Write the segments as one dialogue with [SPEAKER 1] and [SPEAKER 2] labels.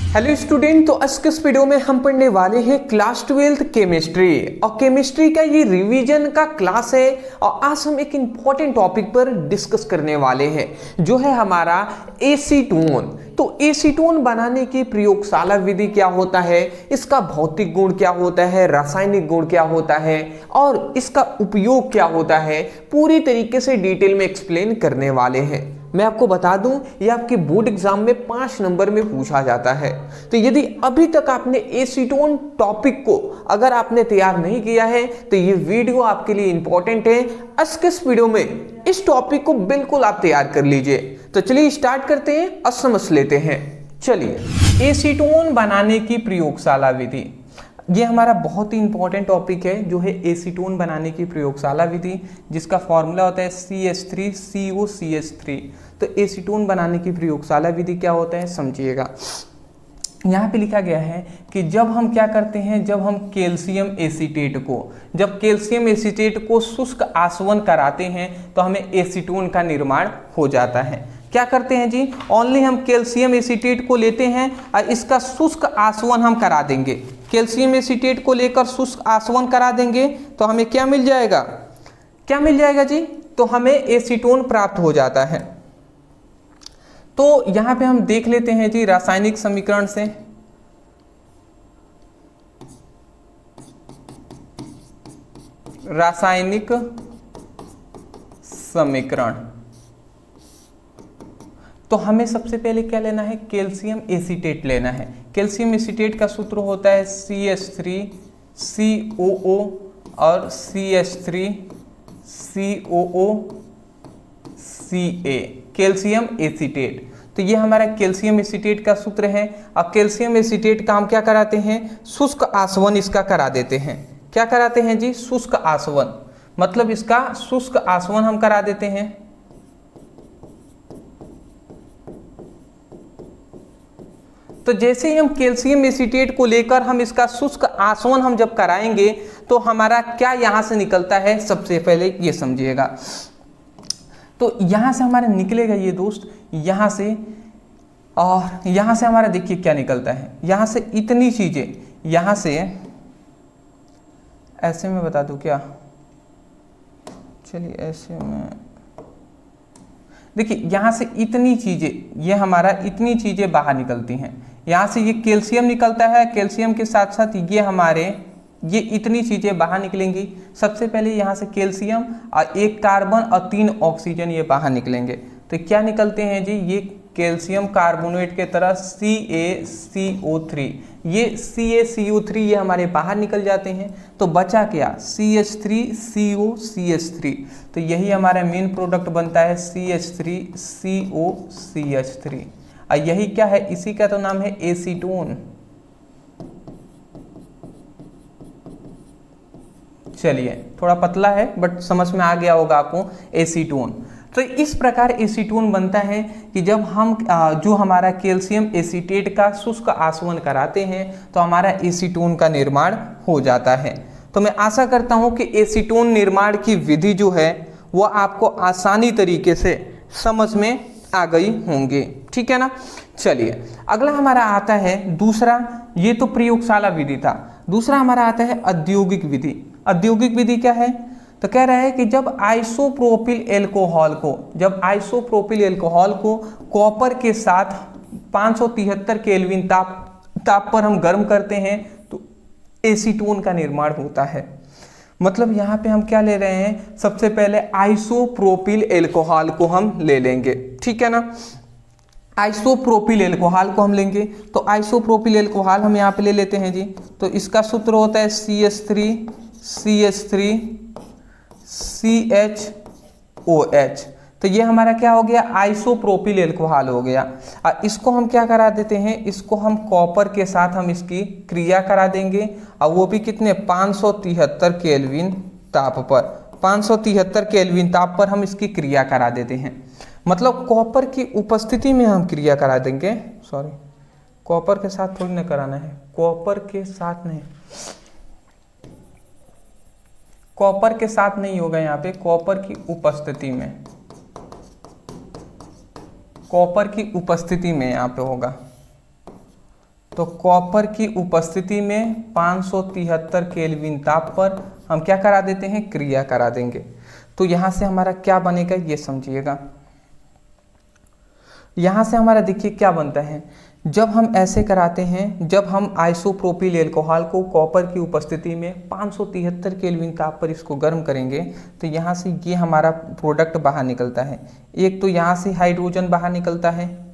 [SPEAKER 1] Hello student, तो आज के इस वीडियो में हम पढ़ने वाले हैं क्लास 12th केमिस्ट्री। और केमिस्ट्री का ये रिवीजन का क्लास है और आज हम एक इंपॉर्टेंट टॉपिक पर डिस्कस करने वाले हैं जो है हमारा एसीटोन। तो एसीटोन बनाने की प्रयोगशाला विधि क्या होता है, इसका भौतिक गुण क्या होता है, रासायनिक गुण क्या होता है और इसका उपयोग क्या होता है, पूरी तरीके से डिटेल में एक्सप्लेन करने वाले हैं। मैं आपको बता दूं, ये आपके बोर्ड एग्जाम में 5 नंबर में पूछा जाता है। तो यदि अभी तक आपने एसीटोन टॉपिक को अगर आपने तैयार नहीं किया है तो ये वीडियो आपके लिए इंपॉर्टेंट है। आज के इस वीडियो में इस टॉपिक को बिल्कुल आप तैयार कर लीजिए। तो चलिए स्टार्ट करते हैं और समझ लेते हैं। चलिए, एसीटोन बनाने की प्रयोगशाला विधि, ये हमारा बहुत ही इंपॉर्टेंट टॉपिक है जो है एसीटोन बनाने की प्रयोगशाला विधि, जिसका फॉर्मूला होता है CH3COCH3। तो एसीटोन बनाने की प्रयोगशाला विधि क्या होता है समझिएगा। यहाँ पे लिखा गया है कि जब हम क्या करते हैं, जब हम कैल्शियम एसीटेट को शुष्क आसवन कराते हैं तो हमें एसीटोन का निर्माण हो जाता है। क्या करते हैं जी, ओनली हम कैल्शियम एसीटेट को लेते हैं और इसका शुष्क आसवन हम करा देंगे। कैल्शियम एसीटेट को लेकर शुष्क आसवन करा देंगे तो हमें क्या मिल जाएगा, क्या मिल जाएगा जी, तो हमें एसीटोन प्राप्त हो जाता है। तो यहां पे हम देख लेते हैं जी रासायनिक समीकरण से। रासायनिक समीकरण, तो हमें सबसे पहले क्या लेना है, कैल्शियम एसीटेट लेना है। कैल्शियम एसीटेट का सूत्र होता है CH3COO और CH3COOCA, कैल्शियम एसीटेट। तो ये हमारा कैल्शियम एसीटेट का सूत्र है। और कैल्शियम एसीटेट का हम क्या कराते हैं, शुष्क आसवन इसका करा देते हैं। क्या कराते हैं जी, शुष्क आसवन, मतलब इसका शुष्क आसवन हम करा देते हैं। तो जैसे ही हम कैल्शियम एसीटेट को लेकर हम इसका शुष्क आसवन हम जब कराएंगे तो हमारा क्या यहां से निकलता है, सबसे पहले ये समझिएगा। तो यहां से हमारा निकलेगा ये दोस्त, यहां से, और यहां से हमारा देखिए क्या निकलता है। यहां से इतनी चीजें, यहां से ऐसे में बता दूं क्या, चलिए ऐसे में देखिए, यहां से इतनी चीजें, ये हमारा इतनी चीजें बाहर निकलती हैं। यहां से ये कैल्शियम निकलता है, कैल्शियम के साथ साथ ये हमारे ये इतनी चीजें बाहर निकलेंगी। सबसे पहले यहां से कैल्शियम और 1 कार्बन और 3 ऑक्सीजन ये बाहर निकलेंगे। तो क्या निकलते हैं जी, ये कैल्शियम कार्बोनेट के तरह CaCO3, ये CaCO3 ये हमारे बाहर निकल जाते हैं। तो बचा क्या, CH3COCH3। तो यही हमारा मेन प्रोडक्ट बनता है CH3COCH3। और यही क्या है, इसी का तो नाम है एसीटोन। चलिए, थोड़ा पतला है बट समझ में आ गया होगा आपको, एसीटोन। तो इस प्रकार एसीटोन बनता है कि जब हम जो हमारा कैल्शियम एसीटेट का शुष्क आसवन कराते हैं तो हमारा एसीटोन का निर्माण हो जाता है। तो मैं आशा करता हूं कि एसीटोन निर्माण की विधि जो है वो आपको आसानी तरीके से समझ में आ गई होंगे, ठीक है ना। चलिए, अगला हमारा आता है दूसरा, ये तो प्रयोगशाला विधि था। दूसरा हमारा आता है औद्योगिक विधि। औद्योगिक विधि क्या है, तो कह रहा है कि जब आइसोप्रोपिल एल्कोहल को कॉपर के साथ 573 केल्विन ताप पर हम गर्म करते हैं तो एसीटोन का निर्माण होता है। मतलब यहाँ पे हम क्या ले रहे हैं, सबसे पहले आइसोप्रोपिल एल्कोहल को हम ले लेंगे, ठीक है ना। आइसोप्रोपिल एल्कोहल को हम लेंगे, तो आइसोप्रोपिल एल्कोहल हम यहाँ पे ले लेते हैं जी। तो इसका सूत्र होता है CH3CH3CHOH। तो ये हमारा क्या हो गया, आइसोप्रोपिल एल्कोहल हो गया। और इसको हम क्या करा देते हैं, इसको हम कॉपर के साथ हम इसकी क्रिया करा देंगे, और वो भी कितने, 573 केल्विन ताप पर, 573 केल्विन ताप पर हम इसकी क्रिया करा देते हैं। मतलब कॉपर की उपस्थिति में हम क्रिया करा देंगे, सॉरी कॉपर के साथ थोड़ी ना कराना है, कॉपर के साथ नहीं, कॉपर के साथ नहीं होगा यहाँ पे, कॉपर की उपस्थिति में, कॉपर की उपस्थिति में यहाँ पे होगा। तो कॉपर की उपस्थिति में 573 केल्विन ताप पर हम क्या करा देते हैं, क्रिया करा देंगे। तो यहाँ से हमारा क्या बनेगा ये समझिएगा। यहाँ से हमारा देखिए क्या बनता है, जब हम ऐसे कराते हैं, जब हम आइसोप्रोपिल एल्कोहल को कॉपर की उपस्थिति में 573 केल्विन ताप पर इसको गर्म करेंगे तो यहाँ से ये हमारा प्रोडक्ट बाहर निकलता है। एक तो यहाँ से हाइड्रोजन बाहर निकलता है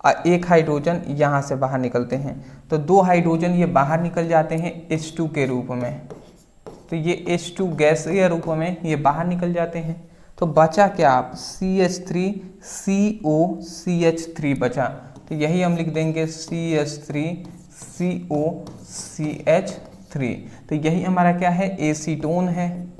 [SPEAKER 1] और एक हाइड्रोजन यहाँ से बाहर निकलते हैं, तो 2 हाइड्रोजन ये बाहर निकल जाते हैं H2 के रूप में। तो ये H2 गैस के रूप में ये बाहर निकल जाते हैं। तो बचा क्या, आप CH3COCH3 बचा। तो यही हम लिख देंगे CH3COCH3। तो यही हमारा क्या है, एसीटोन है।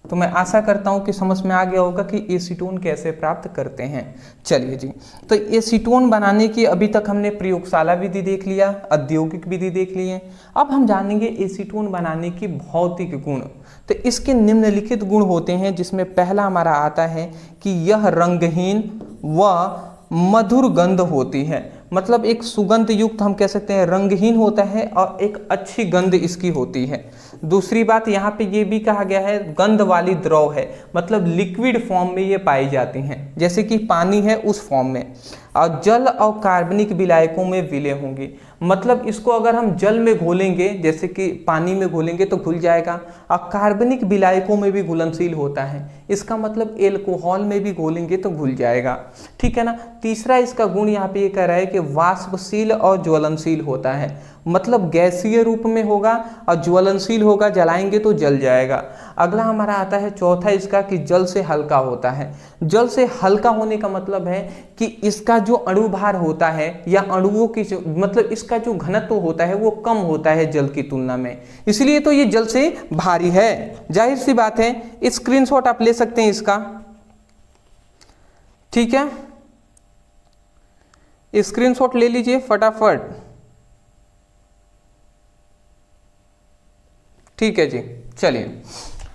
[SPEAKER 1] तो मैं आशा करता हूं कि समझ में आ गया होगा कि एसीटोन कैसे प्राप्त करते हैं। चलिए जी, तो एसीटोन बनाने की अभी तक हमने प्रयोगशाला विधि देख लिया, औद्योगिक विधि देख लिए। अब हम जानेंगे एसीटोन बनाने की भौतिक गुण। तो इसके निम्नलिखित गुण होते हैं, जिसमें पहला हमारा आता है कि यह रंगहीन व मधुर गंध होती है। मतलब एक सुगंध युक्त, हम कह सकते हैं रंगहीन होता है और एक अच्छी गंध इसकी होती है। दूसरी बात यहाँ पे ये भी कहा गया है गंध वाली द्रव है, मतलब लिक्विड फॉर्म में ये पाई जाती हैं, जैसे कि पानी है उस फॉर्म में, और जल और कार्बनिक विलायकों में विलय होंगी। मतलब इसको अगर हम जल में घोलेंगे, जैसे कि पानी में घोलेंगे तो घुल जाएगा, और कार्बनिक विलायकों में भी घुलनशील होता है। इसका मतलब एल्कोहल में भी घोलेंगे तो घुल जाएगा, ठीक है ना। तीसरा इसका गुण यहाँ पे ये कह रहा है कि वाष्पशील और ज्वलनशील होता है, मतलब गैसीय रूप में होगा और ज्वलनशील होगा, जलाएंगे तो जल जाएगा। अगला हमारा आता है चौथा इसका कि जल से हल्का होता है। जल से हल्का होने का मतलब है कि इसका जो अणुभार होता है या अणुओं की मतलब इसका जो घनत्व होता है वो कम होता है जल की तुलना में, इसलिए तो ये जल से भारी है। जाहिर सी बात है, स्क्रीनशॉट आप ले सकते हैं इसका, ठीक है, स्क्रीनशॉट ले लीजिए फटाफट। ठीक है जी, चलिए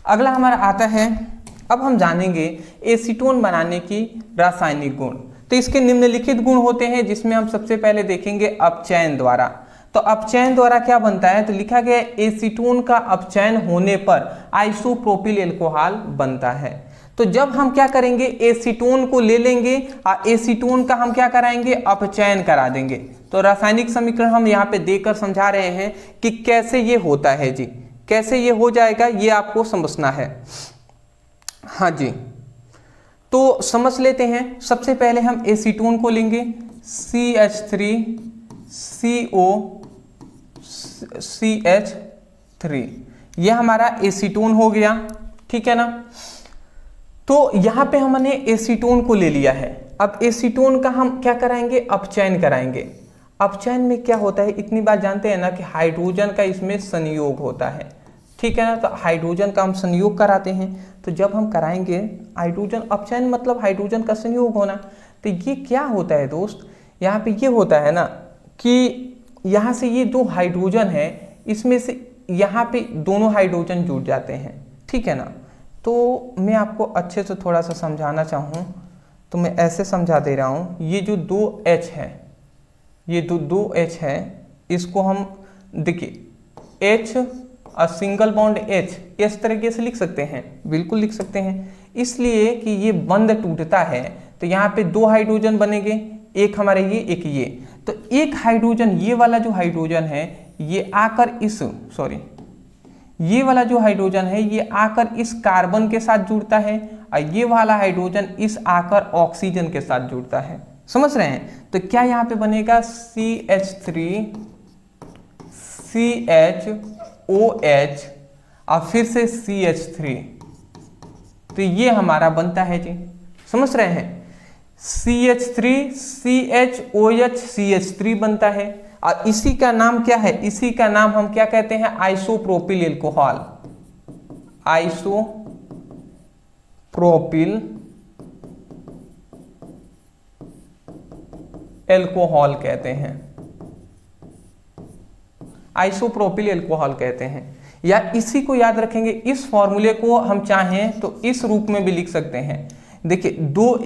[SPEAKER 1] अगला हमारा आता है, अब हम जानेंगे एसीटोन बनाने की रासायनिक गुण। तो इसके निम्नलिखित गुण होते हैं, जिसमें हम सबसे पहले देखेंगे अपचयन द्वारा। तो अपचयन द्वारा क्या बनता है, तो लिखा गया एसीटोन का अपचयन होने पर आइसोप्रोपिल एल्कोहल बनता है। तो जब हम क्या करेंगे, एसीटोन को ले लेंगे और एसीटोन का हम क्या कराएंगे, अपचयन करा देंगे। तो रासायनिक समीकरण हम यहाँ पे देकर समझा रहे हैं कि कैसे ये होता है जी, कैसे ये हो जाएगा ये आपको समझना है। हाँ जी, तो समझ लेते हैं। सबसे पहले हम एसीटोन को लेंगे, CH3COCH3, यह हमारा एसीटोन हो गया, ठीक है ना। तो यहाँ पे हमने एसीटोन को ले लिया है। अब एसीटोन का हम क्या कराएंगे, अपचयन कराएंगे। अपचयन में क्या होता है, इतनी बात जानते हैं ना कि हाइड्रोजन का इसमें संयोग होता है, ठीक है ना। तो हाइड्रोजन का हम संयोग कराते हैं। तो जब हम कराएंगे हाइड्रोजन अपचयन, मतलब हाइड्रोजन का संयोग होना। तो ये क्या होता है दोस्त, यहाँ पे ये होता है ना कि यहाँ से ये दो हाइड्रोजन है, इसमें से यहाँ पे दोनों हाइड्रोजन जुड़ जाते हैं, ठीक है ना। तो मैं आपको अच्छे से थोड़ा सा समझाना चाहूँ तो मैं ऐसे समझा दे रहा हूँ। ये जो 2H है, ये 2H है, इसको हम देखिए H और सिंगल बॉन्ड H इस तरीके से लिख सकते हैं, बिल्कुल लिख सकते हैं। इसलिए कि ये बंध टूटता है तो यहाँ पे 2 हाइड्रोजन बनेंगे, एक हमारे ये, एक ये। तो एक हाइड्रोजन, ये वाला जो हाइड्रोजन है ये आकर इस ये वाला जो हाइड्रोजन है ये आकर इस कार्बन के साथ जुड़ता है, और ये वाला हाइड्रोजन इस आकर ऑक्सीजन के साथ जुड़ता है। समझ रहे हैं। तो क्या यहाँ पे बनेगा, CH3CHOH और फिर से CH3। तो ये हमारा बनता है जी, समझ रहे हैं। CH3CHOH CH3 बनता है, और इसी का नाम क्या है, इसी का नाम हम क्या कहते हैं, आइसोप्रोपिल एल्कोहल। आइसोप्रोपिल एल्कोहल कहते हैं, आइसोप्रोपिल एल्कोहल कहते हैं। या इसी को याद रखेंगे, इस फॉर्मूले को हम चाहें तो इस रूप में भी लिख सकते हैं देखिए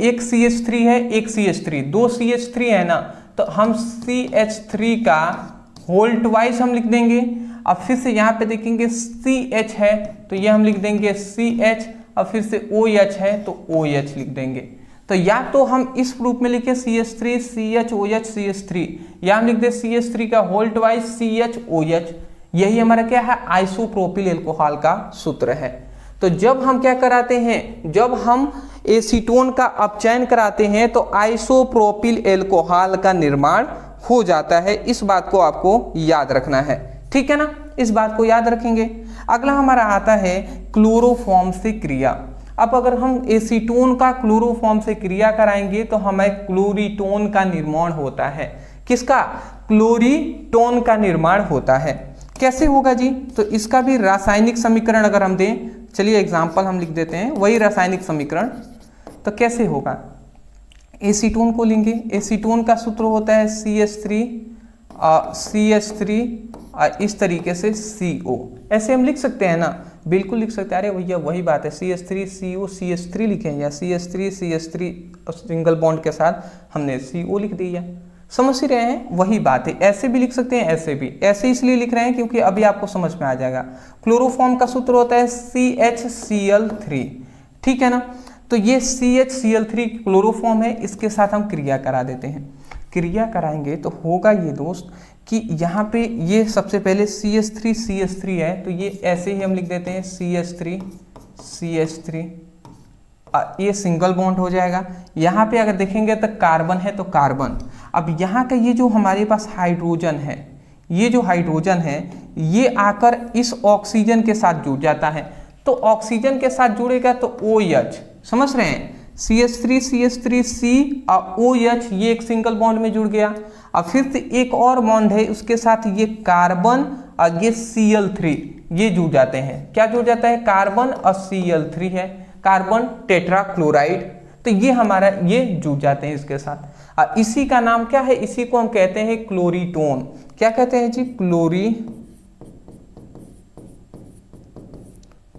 [SPEAKER 1] एक CH3 है, एक CH3, 2 CH3 है ना, तो हम CH3 का होल ट्वाइस हम लिख देंगे। अब फिर से यहाँ पे देखेंगे CH है तो ये हम लिख देंगे CH, और फिर से OH है तो OH लिख देंगे। तो या तो हम इस रूप में लिखे CH3 CHOH CH3, या हम लिख दे CH3 का होल ट्वाइस CHOH। यही हमारा क्या है, आइसोप्रोपिल एल्कोहल का सूत्र है। तो जब हम क्या कराते हैं, जब हम एसीटोन का अपचयन कराते हैं तो आइसोप्रोपिल एल्कोहल का निर्माण हो जाता है। इस बात को आपको याद रखना है, ठीक है ना, इस बात को याद रखेंगे। अगला हमारा आता है क्लोरोफॉर्म से क्रिया। अब अगर हम एसीटोन का क्लोरोफॉर्म से क्रिया कराएंगे तो हमें क्लोरीटोन का निर्माण होता है। किसका, क्लोरीटोन का निर्माण होता है। कैसे होगा जी, तो इसका भी रासायनिक समीकरण अगर हम दें, चलिए एग्जाम्पल हम लिख देते हैं, वही रासायनिक समीकरण। तो कैसे होगा, एसीटोन को लेंगे, एसीटोन का सूत्र होता है CH3 इस तरीके से CO। ऐसे हम लिख सकते हैं ना, बिल्कुल लिख सकते हैं। अरे भैया वही बात है, CH3 CO CH3 लिखें, या CH3 सिंगल बॉन्ड के साथ हमने CO लिख दिया। समझ ही रहे हैं, वही बात है। ऐसे भी लिख सकते हैं, ऐसे भी, ऐसे इसलिए लिख रहे हैं क्योंकि अभी आपको समझ में आ जाएगा। क्लोरोफॉर्म का सूत्र होता है CHCl3, ठीक है ना। तो ये CHCl3 क्लोरोफॉर्म है, इसके साथ हम क्रिया करा देते हैं। क्रिया कराएंगे तो होगा ये दोस्त कि यहाँ पे ये सबसे पहले CH3 है, तो ये ऐसे ही हम लिख देते हैं CH3, ये सिंगल बॉन्ड हो जाएगा। यहाँ पे अगर देखेंगे तो कार्बन है तो कार्बन। अब यहाँ का ये जो हमारे पास हाइड्रोजन है, ये जो हाइड्रोजन है ये आकर इस ऑक्सीजन के साथ जुड़ जाता है। तो ऑक्सीजन के साथ जुड़ेगा तो OH, समझ रहे हैं, CH3C और OH, ये एक सिंगल बॉन्ड में जुड़ गया। अब फिर से एक और बॉन्ड है उसके साथ, ये कार्बन और ये Cl3, ये जुड़ जाते हैं। क्या जुड़ जाता है, कार्बन और Cl3 है, कार्बन टेट्राक्लोराइड। तो ये हमारा ये जुड़ जाते हैं इसके साथ। और इसी का नाम क्या है, इसी को हम कहते हैं क्लोरीटोन। क्या कहते हैं जी,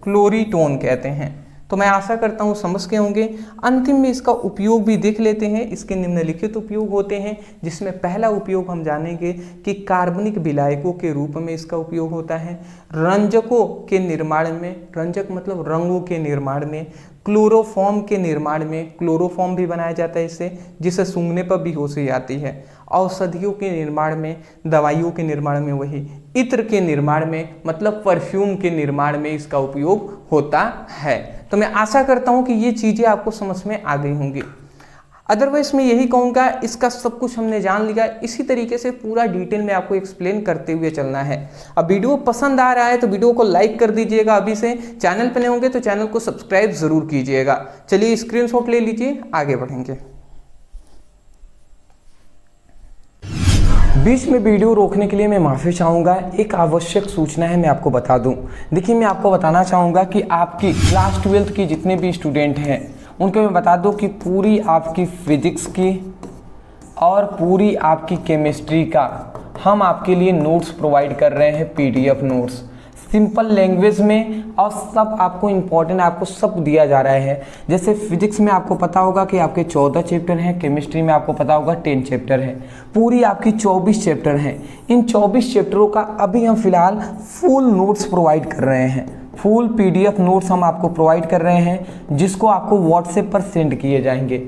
[SPEAKER 1] क्लोरीटोन कहते हैं। तो मैं आशा करता हूँ समझ के होंगे। अंतिम में इसका उपयोग भी देख लेते हैं। इसके निम्नलिखित उपयोग होते हैं, जिसमें पहला उपयोग हम जानेंगे कि कार्बनिक विलायकों के रूप में इसका उपयोग होता है, रंजकों के निर्माण में, रंजक मतलब रंगों के निर्माण में, क्लोरोफॉर्म के निर्माण में, क्लोरोफॉर्म भी बनाया जाता है इससे, जिसे सूंघने पर बेहोशी आती है, औषधियों के निर्माण में, दवाइयों के निर्माण में, वही इत्र के निर्माण में मतलब परफ्यूम के निर्माण में इसका उपयोग होता है। तो मैं आशा करता हूं कि ये चीज़ें आपको समझ में आ गई होंगी। अदरवाइज मैं यही कहूँगा, इसका सब कुछ हमने जान लिया। इसी तरीके से पूरा डिटेल में आपको एक्सप्लेन करते हुए चलना है। अब वीडियो पसंद आ रहा है तो वीडियो को लाइक कर दीजिएगा। अभी से चैनल पर नए होंगे तो चैनल को सब्सक्राइब जरूर कीजिएगा। चलिए स्क्रीनशॉट ले लीजिए, आगे बढ़ेंगे। बीच में वीडियो रोकने के लिए मैं माफ़ी चाहूँगा। एक आवश्यक सूचना है, मैं आपको बता दूँ। देखिए, मैं आपको बताना चाहूँगा कि आपकी क्लास 12th की जितने भी स्टूडेंट हैं उनको मैं बता दूँ कि पूरी आपकी फिजिक्स की और पूरी आपकी केमिस्ट्री का हम आपके लिए नोट्स प्रोवाइड कर रहे हैं, PDF नोट्स सिंपल लैंग्वेज में, और सब आपको इम्पोर्टेंट आपको सब दिया जा रहा है। जैसे फिजिक्स में आपको पता होगा कि आपके 14 चैप्टर हैं, केमिस्ट्री में आपको पता होगा 10 चैप्टर है, पूरी आपकी 24 चैप्टर हैं। इन 24 चैप्टरों का अभी हम फिलहाल फुल नोट्स प्रोवाइड कर रहे हैं, फुल PDF नोट्स हम आपको प्रोवाइड कर रहे हैं, जिसको आपको व्हाट्सएप पर सेंड किए जाएंगे।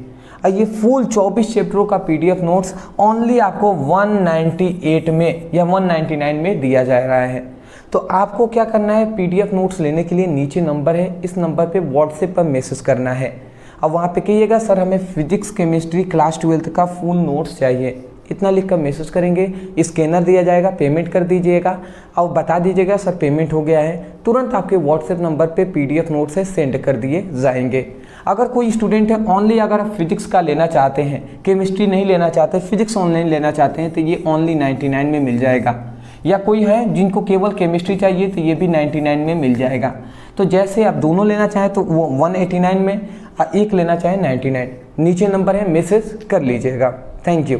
[SPEAKER 1] और ये फुल 24 चैप्टरों का PDF नोट्स ओनली आपको 198 में या 199 में दिया जा रहा है। तो आपको क्या करना है, PDF नोट्स लेने के लिए नीचे नंबर है, इस नंबर पे व्हाट्सएप पर मैसेज करना है। अब वहाँ पे कहिएगा सर हमें फिजिक्स केमिस्ट्री क्लास 12th का फुल नोट्स चाहिए, इतना लिख कर मैसेज करेंगे, स्कैनर दिया जाएगा, पेमेंट कर दीजिएगा और बता दीजिएगा सर पेमेंट हो गया है। तुरंत आपके व्हाट्सएप नंबर पे PDF नोट्स है सेंड कर दिए जाएंगे। अगर कोई स्टूडेंट है ओनली अगर आप फिजिक्स का लेना चाहते हैं, केमिस्ट्री नहीं लेना चाहते, फिजिक्स ऑनलाइन लेना चाहते हैं, तो ये ओनली 99 में मिल जाएगा। या कोई है जिनको केवल केमिस्ट्री चाहिए तो ये भी 99 में मिल जाएगा। तो जैसे आप दोनों लेना चाहें तो वो 189 में, और एक लेना चाहें 99। नीचे नंबर है, मैसेज कर लीजिएगा। Thank you.